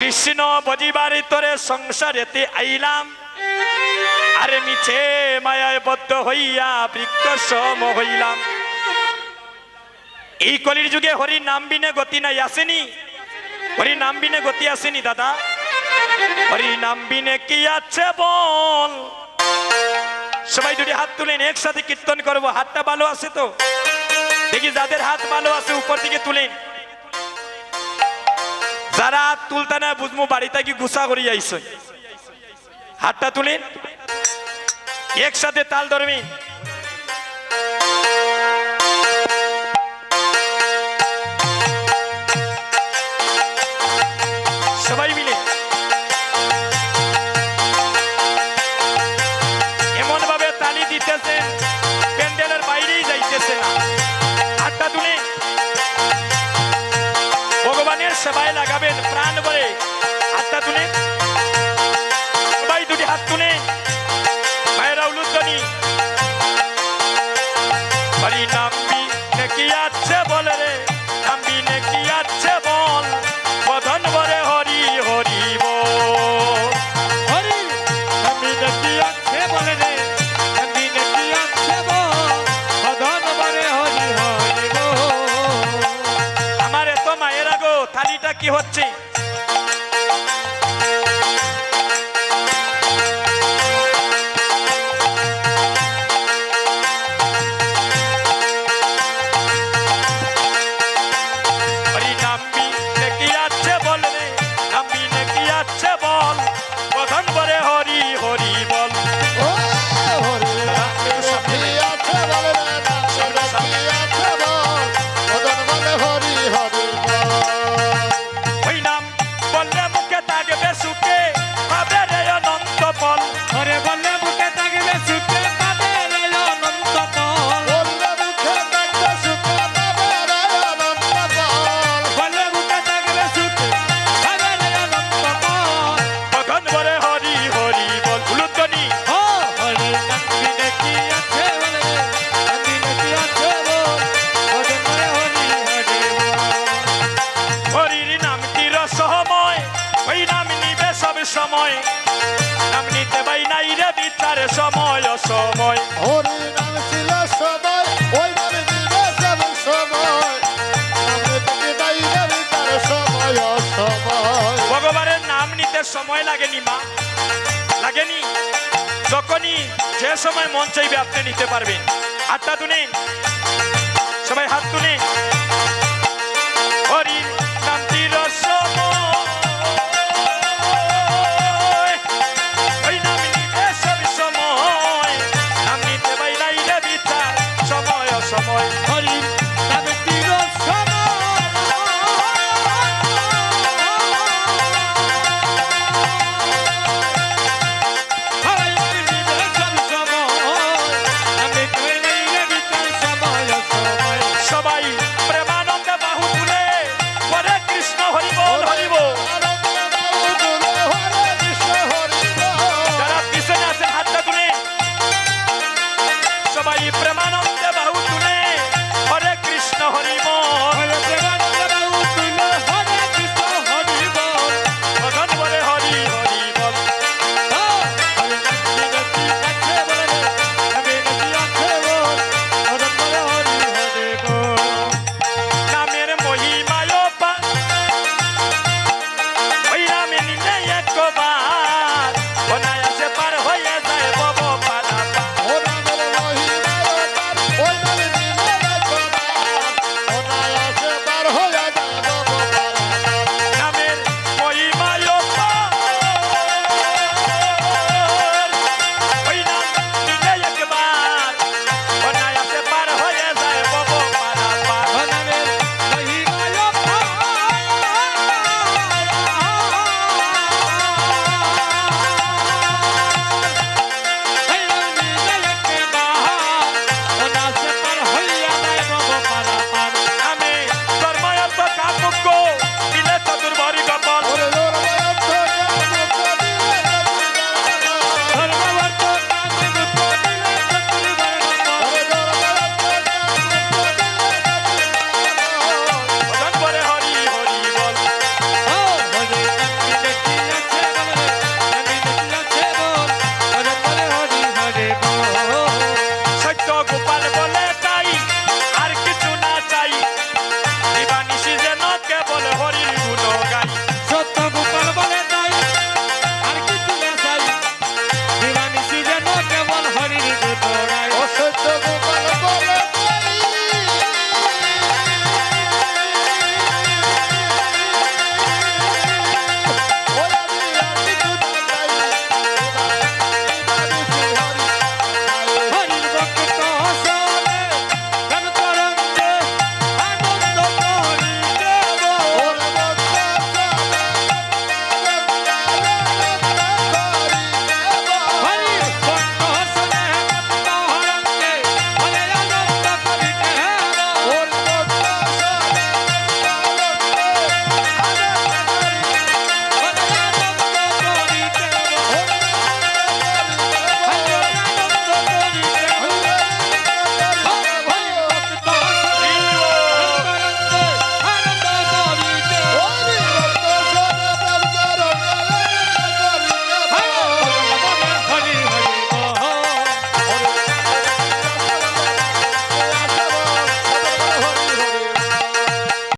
কৃষ্ণ বজিবারে তোরে সংসারেতে আইলাম, আরে মিছে মায়ায় বদ্ধ হইয়া বৃক্ষ সম হইলাম। এই কলির যুগে হরি নাম বিনে গতি নাই, আসেনি? হরি নাম বিনে গতি আসেনি দাদা? হরি নাম বিনে কি আছে বল? সবাই দুটি হাত তুলেন, একসাথে কীর্তন করবো। হাতটা ভালো আছে তো? দেখি যাদের হাত ভালো আছে উপর দিকে তুলেন। যারা হাত তুলতে না বুঝবো বাড়িতে কি গুসা করি আইস। হাতটা তুলেন, একসাথে তাল ধরবি। সবাই মিলে এমন ভাবে তালি দিতেছেন প্যান্ডেলের বাইরেই যাইতেছে না। হাতটা তুলে ভগবানের সেবায় লাগাবেন প্রাণ ভরে। হাতটা তুলে সবাই দুটি হাত তুলে মায়েরা উলুধ্বনি। হরি নামবি নাকি আছে বল রে, নামবি নাকি আছে বল, বদন ভরে হরি হরি বল। হরি নামবি নাকি আছে বল রে, নামবি নাকি আছে বল, বদন ভরে হরি হরি বল। আমার এত মায়েরা গো, থালিটা কি হচ্ছে? হরি নামবি নাকি আছে বল রে, নামবি নাকি আছে বল, বদন ভরে হরি হরি বল। ও হরি নামবি নাকি আছে বল রে, নামবি নাকি আছে বল, বদন ভরে হরি হরি বল। ওই নাম বললে মুখে থাকবে সুখে, পাবে রে অনন্ত ফল। হরে বললে মুখে থাকবে সুখে, পাবে রে অনন্ত ফল। বললে মুখে থাকবে সুখে, পাবে রে অনন্ত ফল। বললে মুখে থাকবে সুখে, পাবে রে অনন্ত ফল। বদন ভরে হরি হরি বল। উলুধ্বনি। ও হরি নামবি নাকি আছে বল রে, নামবি নাকি আছে বল, বদন ভরে হরি হরি বল। হরির নাম কি রসময়, ওই নাম নিবে সব সময়। নাম নিতে পাই নাই রে বিচার সময় অসময়। হরি নাম ছিল সবাই, ওই নাম দিবে সব সময়। নাম নিতে বাইরে তার সময় অসময়। ভগবানের নাম নিতে সময় লাগেনি মা, লাগেনি? যখনই যে সময় মন চাইবে আপনি নিতে পারবেন। হাতটা তুলে সবাই হাত তুলে